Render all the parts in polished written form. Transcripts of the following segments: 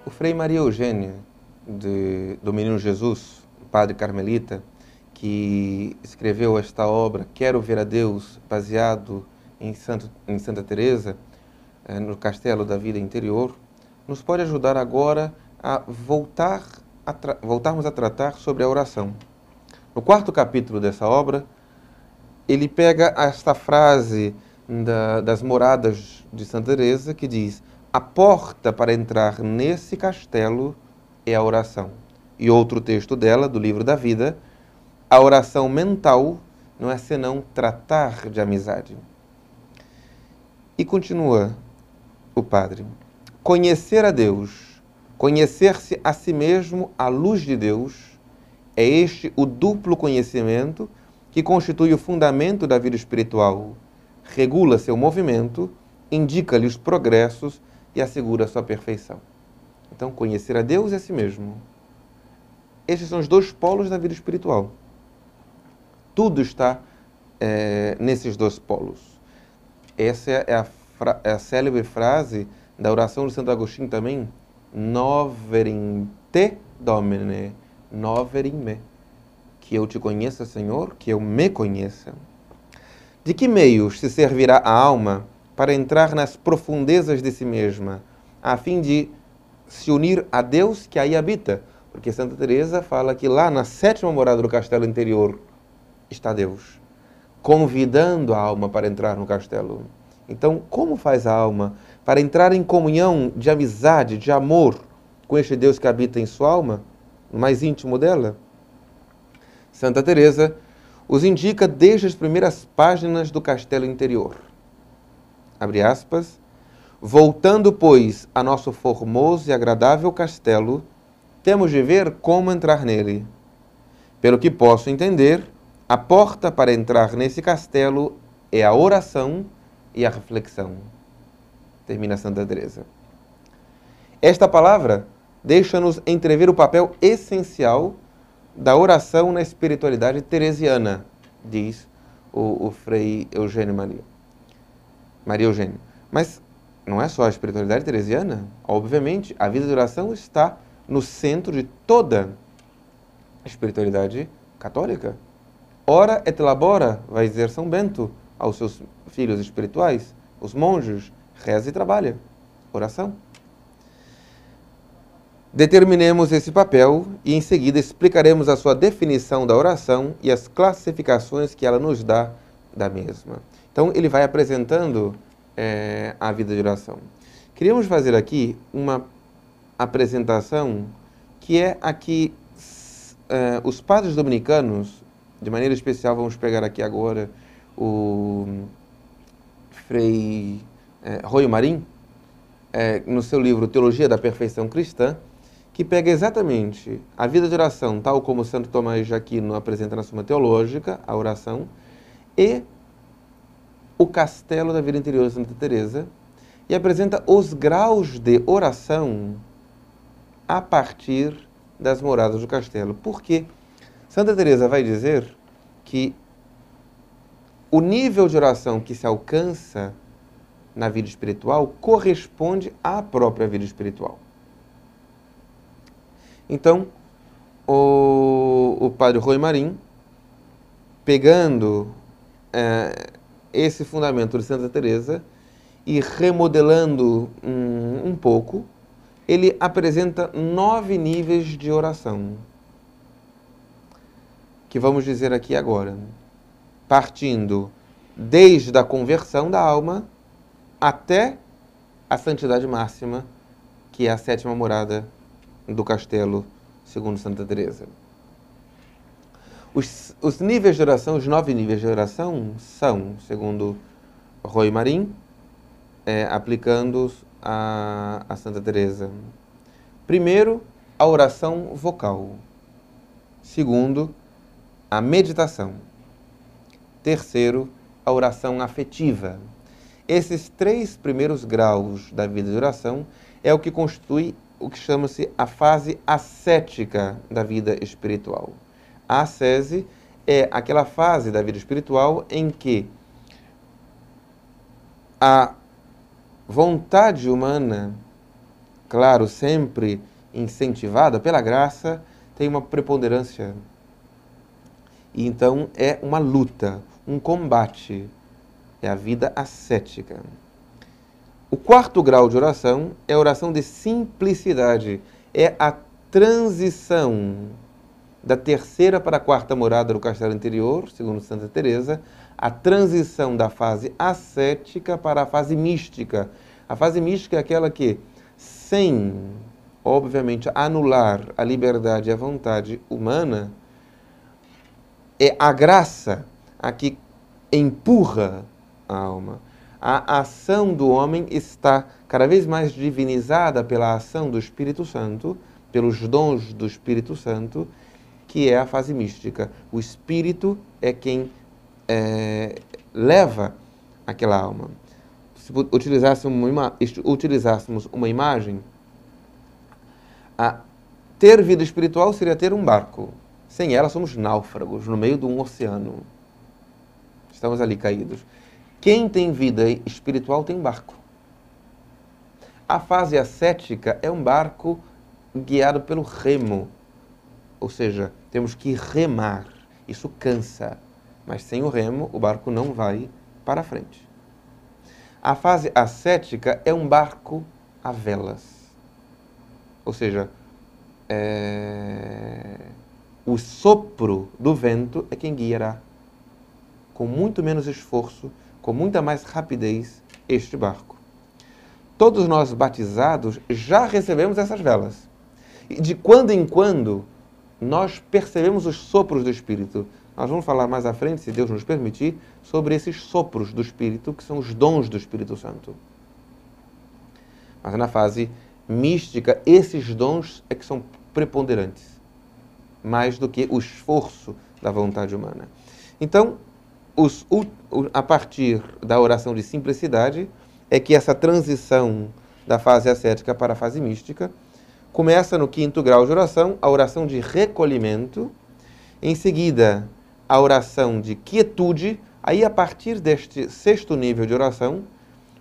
O Frei Maria Eugênio, do Menino Jesus, padre carmelita, que escreveu esta obra, Quero Ver a Deus, baseado em Santa Teresa, no Castelo da Vida Interior, nos pode ajudar agora a voltarmos a tratar sobre a oração. No quarto capítulo dessa obra, ele pega esta frase das moradas de Santa Teresa que diz: a porta para entrar nesse castelo é a oração. E outro texto dela, do Livro da Vida: a oração mental não é senão tratar de amizade. E continua o padre: conhecer a Deus, conhecer-se a si mesmo à luz de Deus, é este o duplo conhecimento que constitui o fundamento da vida espiritual, regula seu movimento, indica-lhe os progressos e assegura sua perfeição. Então, conhecer a Deus e a si mesmo. Estes são os dois polos da vida espiritual. Tudo está nesses dois polos. Essa é a célebre frase da oração de Santo Agostinho também: Nover in te, Domine, nover in me. Que eu te conheça, Senhor, que eu me conheça. De que meios se servirá a alma para entrar nas profundezas de si mesma, a fim de se unir a Deus que aí habita? Porque Santa Teresa fala que lá na sétima morada do castelo interior está Deus, convidando a alma para entrar no castelo. Então, como faz a alma para entrar em comunhão de amizade, de amor com este Deus que habita em sua alma, no mais íntimo dela? Santa Teresa os indica desde as primeiras páginas do castelo interior. Abre aspas. Voltando, pois, a nosso formoso e agradável castelo, temos de ver como entrar nele. Pelo que posso entender, a porta para entrar nesse castelo é a oração e a reflexão. Termina Santa Teresa. Esta palavra deixa-nos entrever o papel essencial da oração na espiritualidade teresiana, diz o Frei Eugênio Maria Eugênio. Mas não é só a espiritualidade teresiana. Obviamente, a vida de oração está no centro de toda a espiritualidade católica. Ora et labora, vai dizer São Bento aos seus filhos espirituais, os monges: reza e trabalha. Oração. Determinemos esse papel e em seguida explicaremos a sua definição da oração e as classificações que ela nos dá da mesma. Então ele vai apresentando a vida de oração. Queríamos fazer aqui uma apresentação que é a que os padres dominicanos, de maneira especial, vamos pegar aqui agora o Frei Roio Marim, no seu livro Teologia da Perfeição Cristã, que pega exatamente a vida de oração, tal como Santo Tomás de Aquino apresenta na Suma Teológica, a oração, e o castelo da vida interior de Santa Teresa, e apresenta os graus de oração a partir das moradas do castelo. Porque Santa Teresa vai dizer que o nível de oração que se alcança na vida espiritual corresponde à própria vida espiritual. Então, o padre Roio Marim, pegando esse fundamento de Santa Teresa e remodelando um pouco, ele apresenta 9 níveis de oração, que vamos dizer aqui agora, partindo desde a conversão da alma até a santidade máxima, que é a sétima morada do castelo, segundo Santa Teresa. Os níveis de oração, os 9 níveis de oração são, segundo Roio Marim, aplicando-os a Santa Teresa. Primeiro, a oração vocal. Segundo, a meditação. Terceiro, a oração afetiva. Esses 3 primeiros graus da vida de oração é o que constitui o que chama-se a fase ascética da vida espiritual. A ascese é aquela fase da vida espiritual em que a vontade humana claro, sempre incentivada pela graça, tem uma preponderância. E então é uma luta, um combate. É a vida ascética. O quarto grau de oração é a oração de simplicidade. É a transição da terceira para a quarta morada do castelo interior, segundo Santa Teresa, a transição da fase ascética para a fase mística. A fase mística é aquela que, sem, obviamente, anular a liberdade e a vontade humana, é a graça a que empurra a alma. A ação do homem está cada vez mais divinizada pela ação do Espírito Santo, pelos dons do Espírito Santo, que é a fase mística. O Espírito é quem leva aquela alma. Se utilizássemos uma imagem, ter vida espiritual seria ter um barco. Sem ela somos náufragos no meio de um oceano. Estamos ali caídos. Quem tem vida espiritual tem barco. A fase ascética é um barco guiado pelo remo. Ou seja, temos que remar. Isso cansa. Mas sem o remo, o barco não vai para frente. A fase ascética é um barco a velas. Ou seja, o sopro do vento é quem guiará, com muito menos esforço, com muita mais rapidez, este barco. Todos nós batizados já recebemos essas velas. E de quando em quando, nós percebemos os sopros do Espírito. Nós vamos falar mais à frente, se Deus nos permitir, sobre esses sopros do Espírito, que são os dons do Espírito Santo. Mas na fase mística, esses dons é que são preponderantes, mais do que o esforço da vontade humana. Então, a partir da oração de simplicidade, é que essa transição da fase ascética para a fase mística começa no quinto grau de oração, a oração de recolhimento, em seguida a oração de quietude. Aí, a partir deste sexto nível de oração,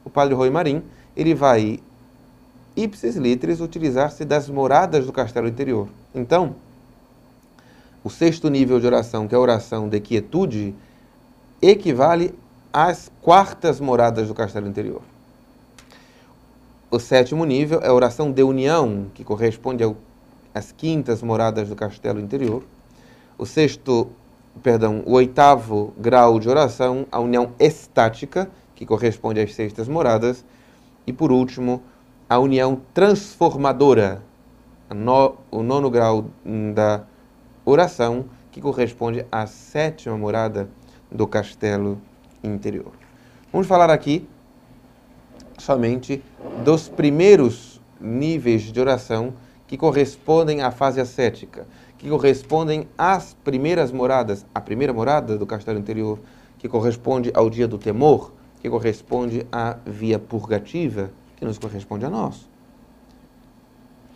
o padre Rui Marim, ele vai, ipsis literis, utilizar-se das moradas do castelo interior. Então, o sexto nível de oração, que é a oração de quietude, equivale às quartas moradas do castelo interior. O sétimo nível é a oração de união, que corresponde às quintas moradas do castelo interior. O oitavo grau de oração, a união estática, que corresponde às sextas moradas. E, por último, a união transformadora, o nono grau da oração, que corresponde à sétima morada do castelo interior. Vamos falar aqui somente dos primeiros níveis de oração que correspondem à fase ascética, que correspondem às primeiras moradas, a primeira morada do castelo interior, que corresponde ao dia do temor, que corresponde à via purgativa, que nos corresponde a nós,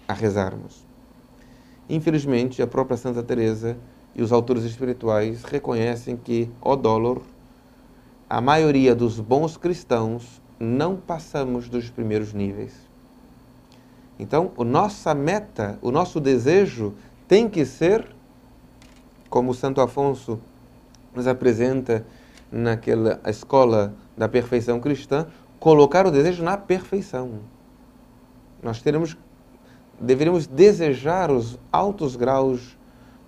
a rezarmos. Infelizmente, a própria Santa Teresa e os autores espirituais reconhecem que, ó dólor, a maioria dos bons cristãos não passamos dos primeiros níveis. Então, a nossa meta, o nosso desejo tem que ser, como Santo Afonso nos apresenta naquela escola da perfeição cristã, colocar o desejo na perfeição. Nós deveríamos desejar os altos graus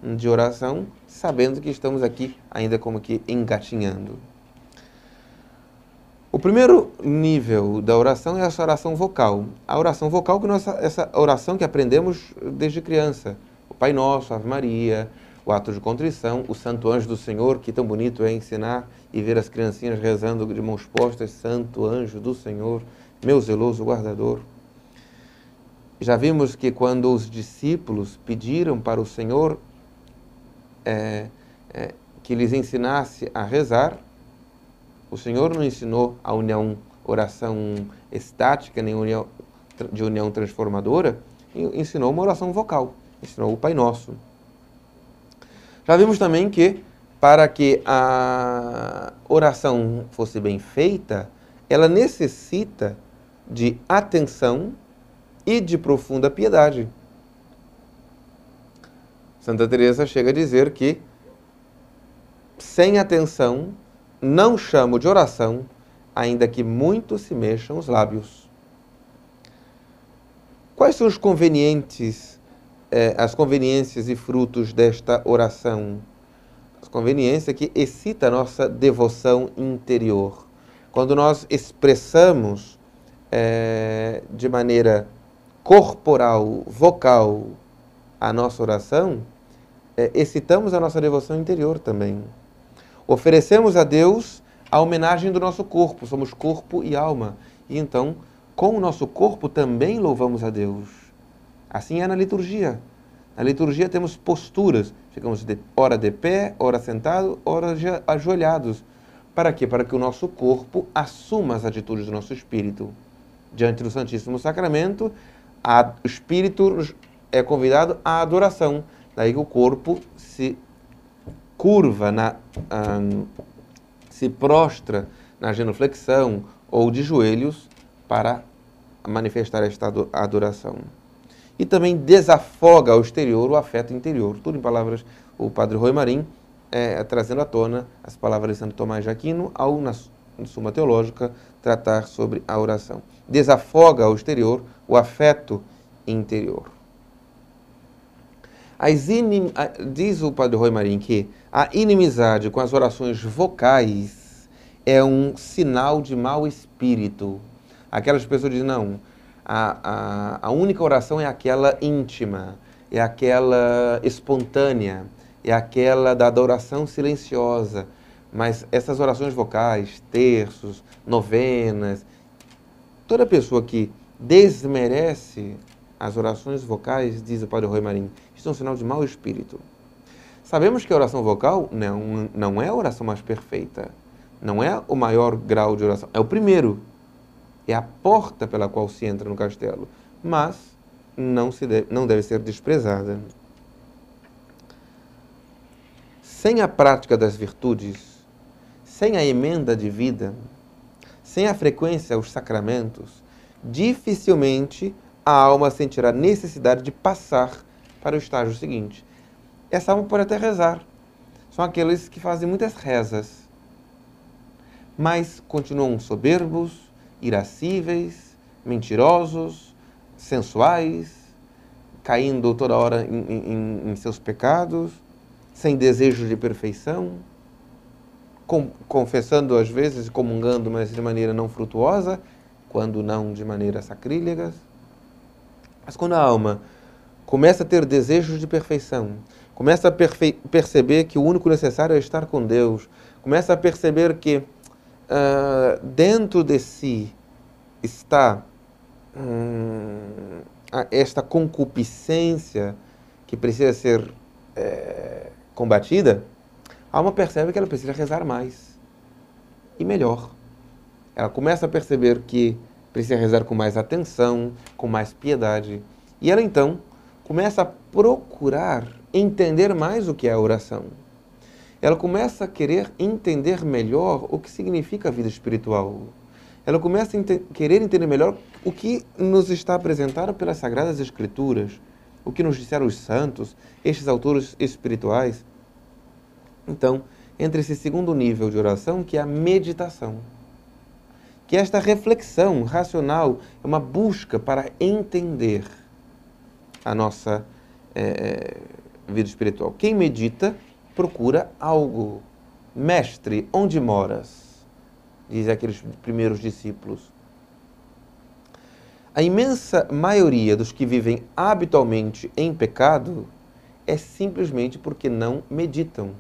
de oração, sabendo que estamos aqui ainda como que engatinhando. O primeiro nível da oração é essa oração vocal. A oração vocal, essa oração que aprendemos desde criança. O Pai Nosso, a Ave Maria, o ato de contrição, o Santo Anjo do Senhor, que tão bonito é ensinar e ver as criancinhas rezando de mãos postas, Santo Anjo do Senhor, meu zeloso guardador. Já vimos que quando os discípulos pediram para o Senhor que lhes ensinasse a rezar, o Senhor não ensinou a oração estática, nem de união transformadora, ensinou uma oração vocal, ensinou o Pai Nosso. Já vimos também que, para que a oração fosse bem feita, ela necessita de atenção e de profunda piedade. Santa Teresa chega a dizer que, sem atenção, não chamo de oração, ainda que muito se mexam os lábios. Quais são as conveniências e frutos desta oração? A conveniência que excita a nossa devoção interior. Quando nós expressamos de maneira corporal, vocal, a nossa oração, excitamos a nossa devoção interior também. Oferecemos a Deus a homenagem do nosso corpo, somos corpo e alma. E então, com o nosso corpo também louvamos a Deus. Assim é na liturgia. Na liturgia temos posturas, ficamos ora de pé, ora sentado, ora ajoelhados. Para quê? Para que o nosso corpo assuma as atitudes do nosso espírito. Diante do Santíssimo Sacramento, o espírito é convidado à adoração. Daí que o corpo se curva, se prostra na genuflexão ou de joelhos para manifestar esta adoração. E também desafoga ao exterior o afeto interior. Tudo em palavras, o Padre Rui Marim, trazendo à tona as palavras de Santo Tomás de Aquino, ao, na Suma Teológica, tratar sobre a oração. Desafoga ao exterior o afeto interior. Diz o Padre Rui Marim que a inimizade com as orações vocais é um sinal de mau espírito. Aquelas pessoas dizem, não, a única oração é aquela íntima, é aquela espontânea, é aquela da adoração silenciosa. Mas essas orações vocais, terços, novenas, toda pessoa que desmerece as orações vocais, diz o Padre Rui Marim, isso é um sinal de mau espírito. Sabemos que a oração vocal não é a oração mais perfeita, não é o maior grau de oração, é o primeiro, é a porta pela qual se entra no castelo, mas não deve ser desprezada. Sem a prática das virtudes, sem a emenda de vida, sem a frequência aos sacramentos, dificilmente a alma sentirá necessidade de passar para o estágio seguinte. Essa alma pode até rezar. São aqueles que fazem muitas rezas, mas continuam soberbos, irascíveis, mentirosos, sensuais, caindo toda hora em seus pecados, sem desejo de perfeição, confessando às vezes, comungando, mas de maneira não frutuosa, quando não de maneira sacrílega. Mas quando a alma começa a ter desejos de perfeição, começa a perceber que o único necessário é estar com Deus, começa a perceber que dentro de si está esta concupiscência que precisa ser combatida, a alma percebe que ela precisa rezar mais e melhor. Ela começa a perceber que precisa rezar com mais atenção, com mais piedade. E ela então começa a procurar entender mais o que é a oração. Ela começa a querer entender melhor o que significa a vida espiritual. Ela começa a querer entender melhor o que nos está apresentado pelas Sagradas Escrituras, o que nos disseram os santos, estes autores espirituais. Então, entre esse segundo nível de oração, que é a meditação, que esta reflexão racional é uma busca para entender a nossa vida espiritual. Quem medita procura algo. Mestre, onde moras? Dizem aqueles primeiros discípulos. A imensa maioria dos que vivem habitualmente em pecado é simplesmente porque não meditam,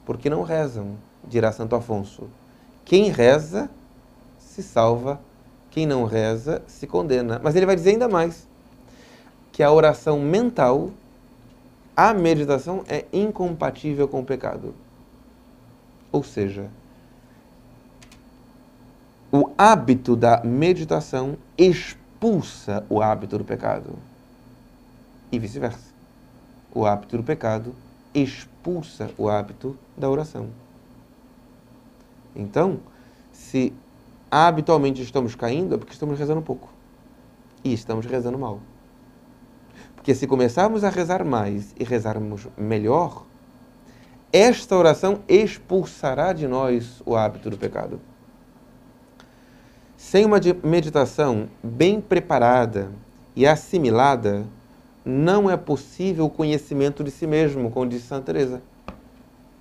porque não rezam, dirá Santo Afonso. Quem reza se salva, quem não reza se condena. Mas ele vai dizer ainda mais, que a oração mental, a meditação é incompatível com o pecado. Ou seja, o hábito da meditação expulsa o hábito do pecado. E vice-versa. O hábito do pecado expulsa o hábito da oração. Então, se habitualmente estamos caindo, é porque estamos rezando pouco. e estamos rezando mal. Porque se começarmos a rezar mais e rezarmos melhor, esta oração expulsará de nós o hábito do pecado. Sem uma meditação bem preparada e assimilada, não é possível o conhecimento de si mesmo, como diz Santa Teresa,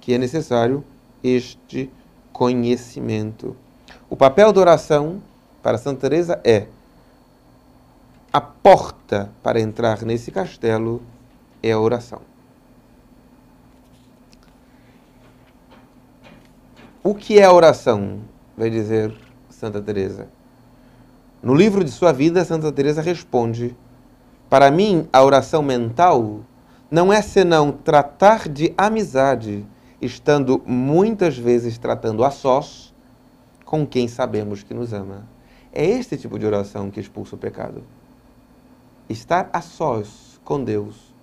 que é necessário este conhecimento. O papel da oração para Santa Teresa é a porta para entrar nesse castelo é a oração. O que é a oração? Vai dizer Santa Teresa. No livro de sua vida, Santa Teresa responde: para mim, a oração mental não é senão tratar de amizade, estando muitas vezes tratando a sós com quem sabemos que nos ama. É este tipo de oração que expulsa o pecado. Estar a sós com Deus,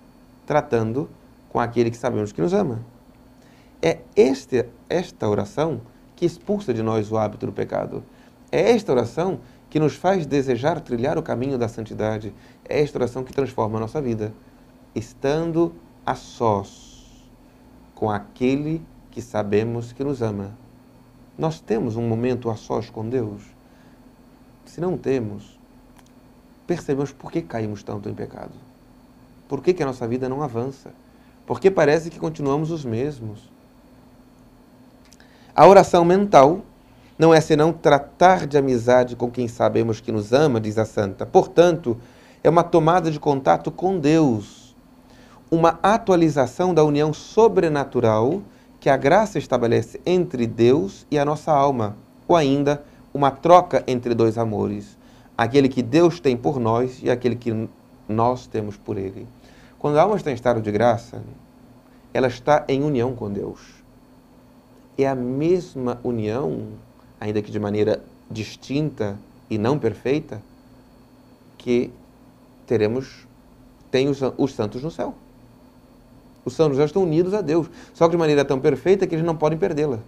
tratando com aquele que sabemos que nos ama. É esta oração que expulsa de nós o hábito do pecado. É esta oração que nos faz desejar trilhar o caminho da santidade. É esta oração que transforma a nossa vida. Estando a sós com aquele que sabemos que nos ama. Nós temos um momento a sós com Deus? Se não temos, percebemos por que caímos tanto em pecado. Por que a nossa vida não avança? Porque parece que continuamos os mesmos. A oração mental não é senão tratar de amizade com quem sabemos que nos ama, diz a santa. Portanto, é uma tomada de contato com Deus, uma atualização da união sobrenatural que a graça estabelece entre Deus e a nossa alma, ou ainda uma troca entre dois amores, aquele que Deus tem por nós e aquele que nós temos por Ele. Quando a alma está em estado de graça, ela está em união com Deus. É a mesma união, ainda que de maneira distinta e não perfeita, que tem os santos no céu. Os santos no céu estão unidos a Deus, só que de maneira tão perfeita que eles não podem perdê-la.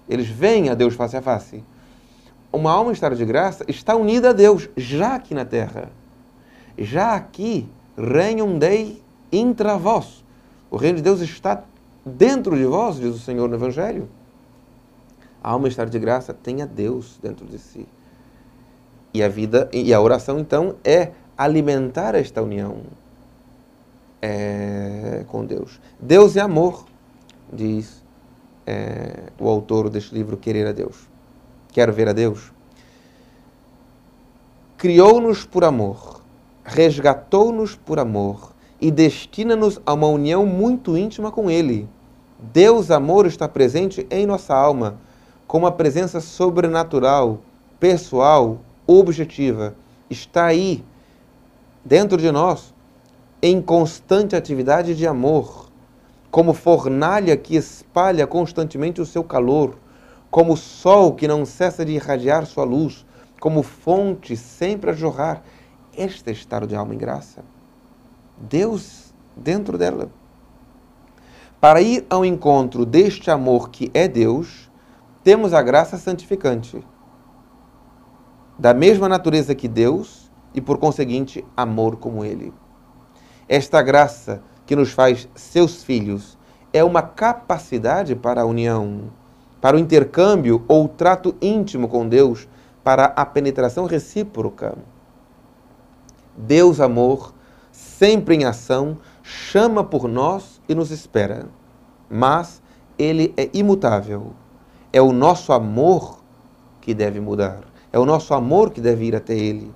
Eles veem a Deus face a face. Uma alma em estado de graça está unida a Deus, já aqui na terra. Já aqui, regnum Dei intra vós. O reino de Deus está dentro de vós, diz o Senhor no Evangelho. A alma em estado de graça tem a Deus dentro de si. E a vida e a oração, então, é alimentar esta união com Deus. Deus é amor, diz o autor deste livro, Querer a Deus. Quero ver a Deus. Criou-nos por amor, resgatou-nos por amor e destina-nos a uma união muito íntima com Ele. Deus, amor, está presente em nossa alma, com uma presença sobrenatural, pessoal, objetiva. Está aí, dentro de nós, em constante atividade de amor, como fornalha que espalha constantemente o seu calor, como sol que não cessa de irradiar sua luz, como fonte sempre a jorrar. Este é estado de alma em graça. Deus dentro dela. Para ir ao encontro deste amor que é Deus, temos a graça santificante, da mesma natureza que Deus e, por conseguinte, amor como Ele. Esta graça que nos faz seus filhos é uma capacidade para a união, para o intercâmbio ou trato íntimo com Deus, para a penetração recíproca. Deus, amor, sempre em ação, chama por nós e nos espera. Mas Ele é imutável. É o nosso amor que deve mudar. É o nosso amor que deve ir até Ele.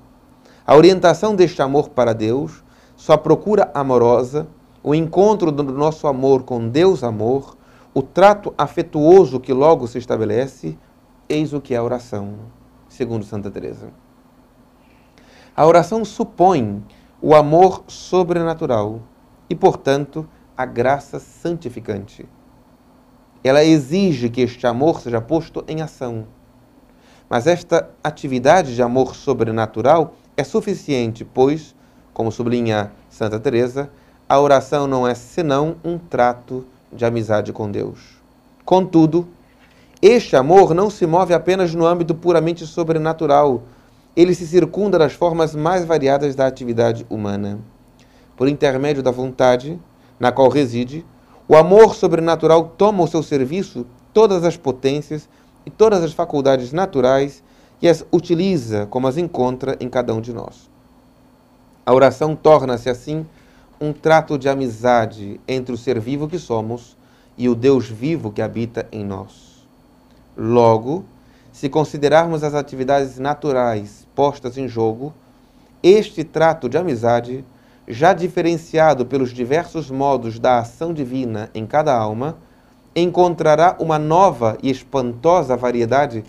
A orientação deste amor para Deus, sua procura amorosa, o encontro do nosso amor com Deus amor, o trato afetuoso que logo se estabelece, eis o que é a oração, segundo Santa Teresa. A oração supõe o amor sobrenatural e, portanto, a graça santificante. Ela exige que este amor seja posto em ação. Mas esta atividade de amor sobrenatural é suficiente, pois, como sublinha Santa Teresa, a oração não é senão um trato de amizade com Deus. Contudo, este amor não se move apenas no âmbito puramente sobrenatural. ele se circunda das formas mais variadas da atividade humana. Por intermédio da vontade, na qual reside, o amor sobrenatural toma ao seu serviço todas as potências e todas as faculdades naturais e as utiliza como as encontra em cada um de nós. A oração torna-se, assim, um trato de amizade entre o ser vivo que somos e o Deus vivo que habita em nós. Logo, se considerarmos as atividades naturais postas em jogo, este trato de amizade, já diferenciado pelos diversos modos da ação divina em cada alma, encontrará uma nova e espantosa variedade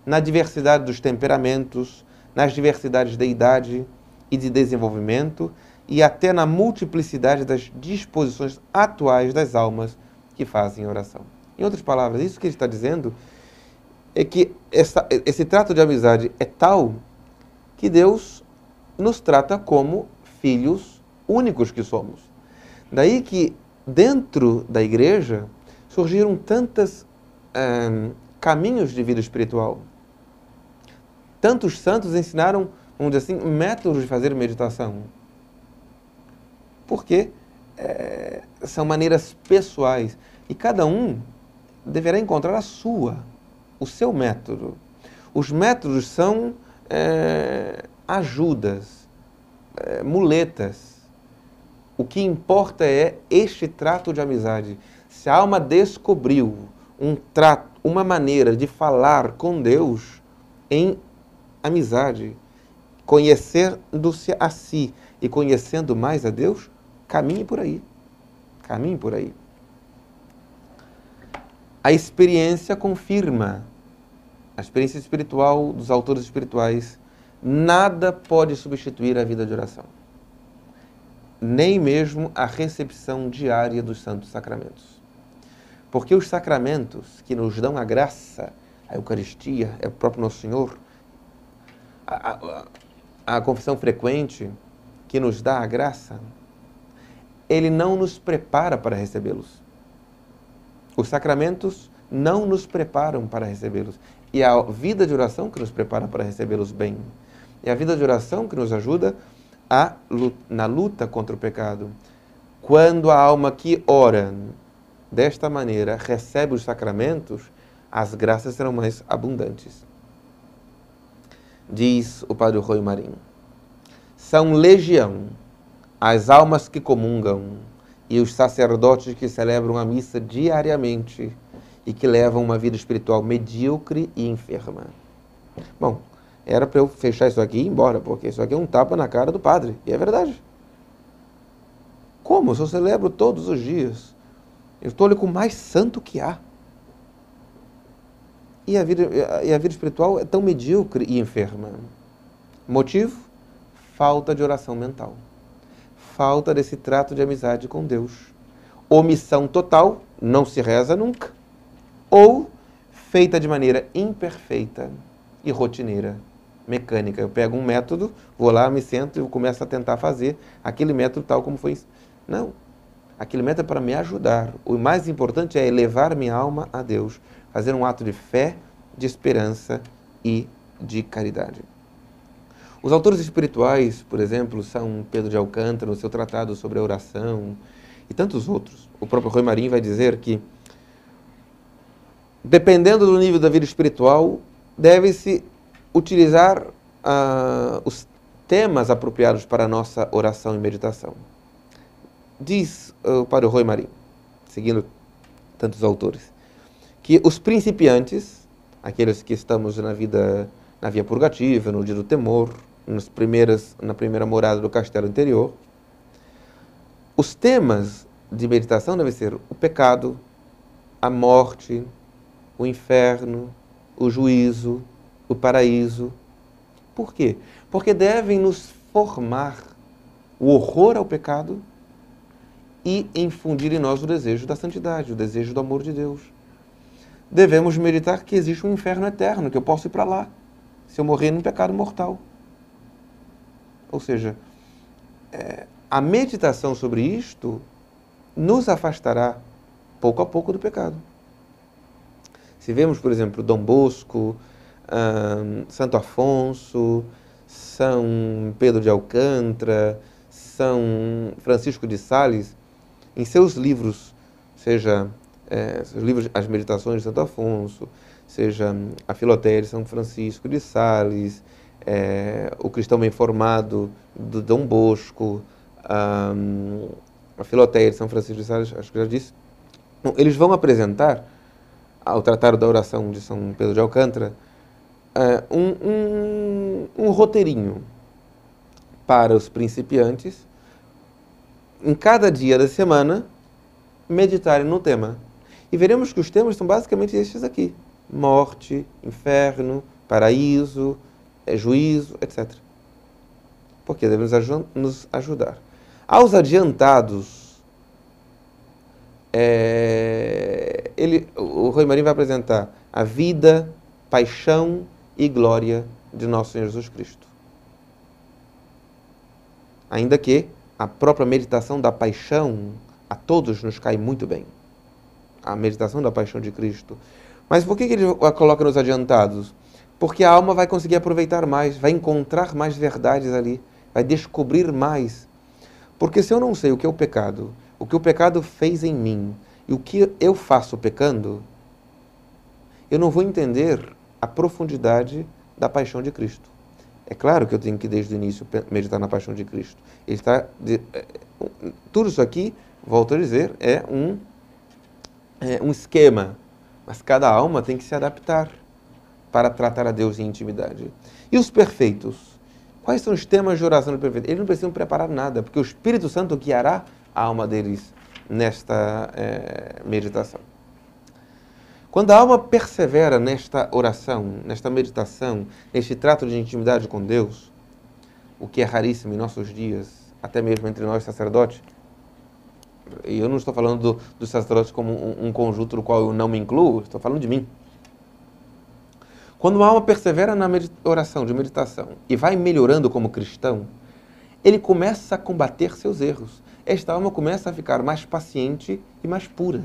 na diversidade dos temperamentos, nas diversidades de idade e de desenvolvimento e até na multiplicidade das disposições atuais das almas que fazem oração. Em outras palavras, isso que ele está dizendo é que esse trato de amizade é tal que Deus nos trata como filhos únicos que somos. Daí que dentro da igreja surgiram tantos caminhos de vida espiritual. Tantos santos ensinaram, vamos dizer assim, métodos de fazer meditação. Porque são maneiras pessoais. E cada um deverá encontrar o seu método. Os métodos são ajudas, muletas. O que importa é este trato de amizade. Se a alma descobriu uma maneira de falar com Deus em amizade, conhecendo-se a si e conhecendo mais a Deus, caminhe por aí. Caminhe por aí. A experiência confirma, a experiência espiritual dos autores espirituais, nada pode substituir a vida de oração. Nem mesmo a recepção diária dos santos sacramentos. Porque os sacramentos que nos dão a graça, a Eucaristia, é o próprio Nosso Senhor, a confissão frequente que nos dá a graça, ele não nos prepara para recebê-los. Os sacramentos não nos preparam para recebê-los. E a vida de oração que nos prepara para recebê-los bem. É a vida de oração que nos ajuda na luta contra o pecado. Quando a alma que ora desta maneira recebe os sacramentos, as graças serão mais abundantes. Diz o padre Roy Marinho: são legião as almas que comungam e os sacerdotes que celebram a missa diariamente e que levam uma vida espiritual medíocre e enferma. Bom, era para eu fechar isso aqui e ir embora, porque isso aqui é um tapa na cara do padre, e é verdade. Como? Se eu celebro todos os dias, eu estou ali com o mais santo que há. E a vida espiritual é tão medíocre e enferma. Motivo? Falta de oração mental. Falta desse trato de amizade com Deus. Omissão total, não se reza nunca. Ou feita de maneira imperfeita e rotineira, mecânica. Eu pego um método, vou lá, me sento e começo a tentar fazer aquele método tal como foi. Não. Aquele método é para me ajudar. O mais importante é elevar minha alma a Deus. Fazer um ato de fé, de esperança e de caridade. Os autores espirituais, por exemplo, São Pedro de Alcântara, no seu tratado sobre a oração, e tantos outros. O próprio Roy Marinho vai dizer que, dependendo do nível da vida espiritual, deve-se utilizar os temas apropriados para a nossa oração e meditação. Diz o padre Roy Marinho, seguindo tantos autores, que os principiantes, aqueles que estamos na via purgativa, no dia do temor, na primeira morada do castelo interior, os temas de meditação devem ser o pecado, a morte, o inferno, o juízo, o paraíso. Por quê? Porque devem nos formar o horror ao pecado e infundir em nós o desejo da santidade, o desejo do amor de Deus. Devemos meditar que existe um inferno eterno, que eu posso ir para lá, se eu morrer num pecado mortal. Ou seja, a meditação sobre isto nos afastará, pouco a pouco, do pecado. Se vemos, por exemplo, Dom Bosco, Santo Afonso, São Pedro de Alcântara, São Francisco de Sales, em seus livros, seja seus livros, as Meditações de Santo Afonso, seja a Filotéia de São Francisco de Sales, o Cristão Bem Formado, do Dom Bosco, a Filotéia de São Francisco de Sales, acho que já disse. Bom, eles vão apresentar, ao Tratado da Oração de São Pedro de Alcântara, um roteirinho para os principiantes, em cada dia da semana, meditarem no tema. E veremos que os temas são basicamente estes aqui: morte, inferno, paraíso, juízo, etc. Porque devem nos ajudar. Aos adiantados, o Rui Marinho vai apresentar a vida, paixão e glória de nosso Senhor Jesus Cristo. Ainda que a própria meditação da paixão a todos nos cai muito bem. A meditação da paixão de Cristo. Mas por que ele a coloca nos adiantados? Porque a alma vai conseguir aproveitar mais, vai encontrar mais verdades ali, vai descobrir mais. Porque se eu não sei o que é o que o pecado fez em mim e o que eu faço pecando, eu não vou entender a profundidade da paixão de Cristo. É claro que eu tenho que, desde o início, meditar na paixão de Cristo. Tudo isso aqui, volto a dizer, é um esquema. Mas cada alma tem que se adaptar para tratar a Deus em intimidade. E os perfeitos? Quais são os temas de oração do perfeito? Eles não precisam preparar nada, porque o Espírito Santo guiará a alma deles nesta meditação. Quando a alma persevera nesta oração, nesta meditação, neste trato de intimidade com Deus, o que é raríssimo em nossos dias, até mesmo entre nós sacerdotes, e eu não estou falando dos sacerdotes como um conjunto no qual eu não me incluo, estou falando de mim. Quando a alma persevera na oração de meditação e vai melhorando como cristão, ele começa a combater seus erros. Esta alma começa a ficar mais paciente e mais pura.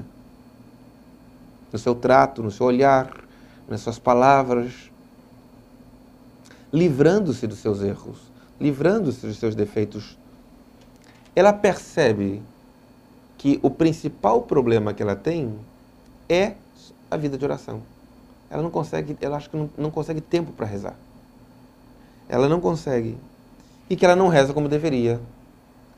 No seu trato, no seu olhar, nas suas palavras, livrando-se dos seus erros, livrando-se dos seus defeitos. Ela percebe que o principal problema que ela tem é a vida de oração. Ela não consegue, ela acha que não consegue tempo para rezar. Ela não consegue. E que ela não reza como deveria.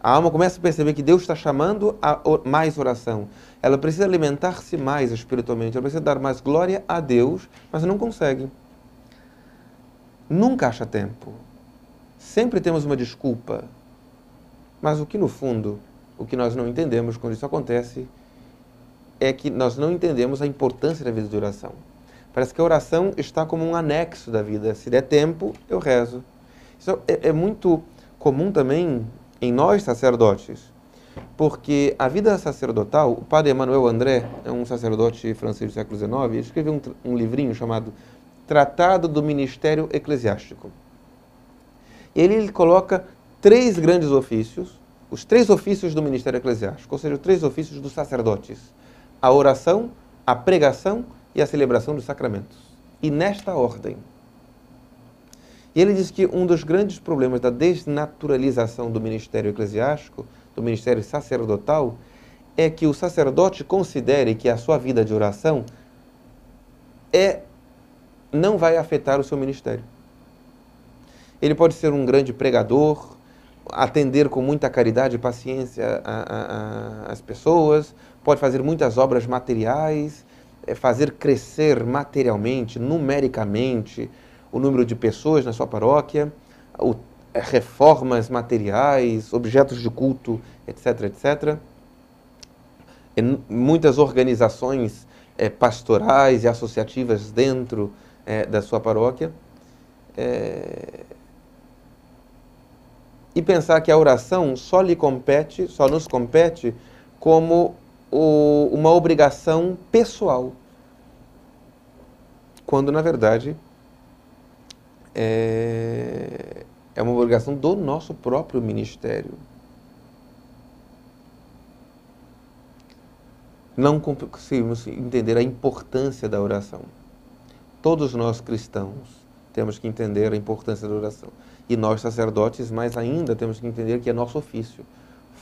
A alma começa a perceber que Deus está chamando a mais oração. Ela precisa alimentar-se mais espiritualmente, ela precisa dar mais glória a Deus, mas não consegue. Nunca acha tempo. Sempre temos uma desculpa. Mas o que no fundo, o que nós não entendemos quando isso acontece, é que nós não entendemos a importância da vida de oração. Parece que a oração está como um anexo da vida. Se der tempo, eu rezo. Isso é muito comum também em nós sacerdotes, porque a vida sacerdotal, o padre Emmanuel André, é um sacerdote francês do século XIX, ele escreveu um livrinho chamado Tratado do Ministério Eclesiástico. E ele coloca 3 grandes ofícios, os 3 ofícios do ministério eclesiástico, ou seja, os 3 ofícios dos sacerdotes: a oração, a pregação e a celebração dos sacramentos. E nesta ordem. E ele diz que um dos grandes problemas da desnaturalização do ministério eclesiástico, do ministério sacerdotal, é que o sacerdote considere que a sua vida de oração não vai afetar o seu ministério. Ele pode ser um grande pregador, atender com muita caridade e paciência as pessoas, pode fazer muitas obras materiais, fazer crescer materialmente, numericamente, o número de pessoas na sua paróquia, reformas materiais, objetos de culto, etc., etc. Muitas organizações pastorais e associativas dentro da sua paróquia. E pensar que a oração só nos compete como uma obrigação pessoal, quando na verdade é uma obrigação do nosso próprio ministério. Não conseguimos entender a importância da oração. Todos nós cristãos temos que entender a importância da oração. E nós, sacerdotes, mais ainda, temos que entender que é nosso ofício.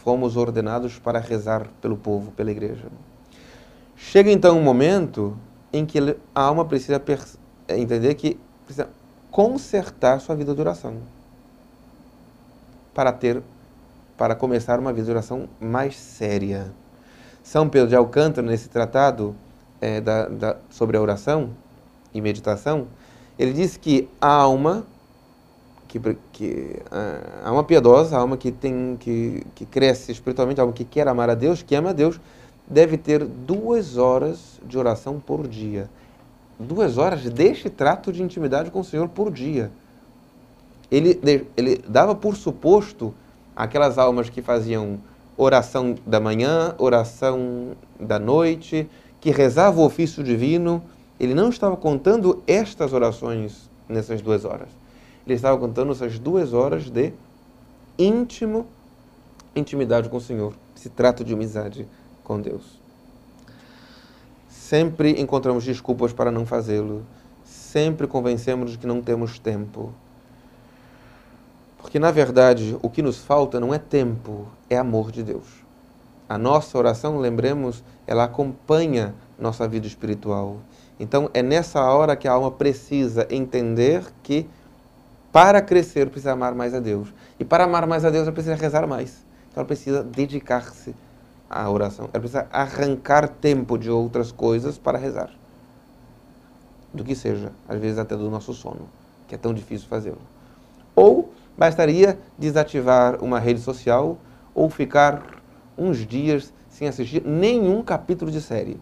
Fomos ordenados para rezar pelo povo, pela igreja. Chega então um momento em que a alma precisa entender que precisa consertar sua vida de oração para começar uma vida de oração mais séria. São Pedro de Alcântara, nesse tratado sobre a oração e meditação, ele diz que a alma, a alma piedosa, a alma que cresce espiritualmente, a alma que quer amar a Deus, que ama a Deus, deve ter 2 horas de oração por dia. 2 horas deste trato de intimidade com o Senhor por dia. Ele dava por suposto aquelas almas que faziam oração da manhã, oração da noite, que rezavam o ofício divino. Ele não estava contando estas orações nessas 2 horas. Ele estava contando essas 2 horas de intimidade com o Senhor, esse trato de amizade com Deus. Sempre encontramos desculpas para não fazê-lo. Sempre convencemos de que não temos tempo. Porque, na verdade, o que nos falta não é tempo, é amor de Deus. A nossa oração, lembremos, ela acompanha nossa vida espiritual. Então, é nessa hora que a alma precisa entender que, para crescer, precisa amar mais a Deus. E para amar mais a Deus, ela precisa rezar mais. Então, ela precisa dedicar-se à oração. Ela precisa arrancar tempo de outras coisas para rezar. Do que seja, às vezes até do nosso sono, que é tão difícil fazê-lo. Ou bastaria desativar uma rede social ou ficar uns dias sem assistir nenhum capítulo de série.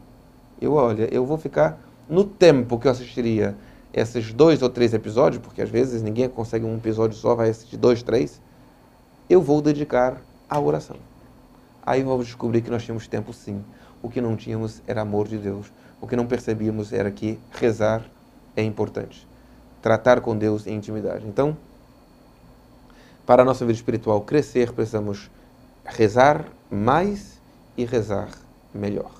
Eu vou ficar no tempo que eu assistiria esses 2 ou 3 episódios, porque às vezes ninguém consegue um episódio só, vai assistir 2, 3, eu vou dedicar à oração. Aí vamos descobrir que nós tínhamos tempo sim. O que não tínhamos era amor de Deus. O que não percebíamos era que rezar é importante. Tratar com Deus em intimidade. Então, para a nossa vida espiritual crescer, precisamos rezar mais e rezar melhor.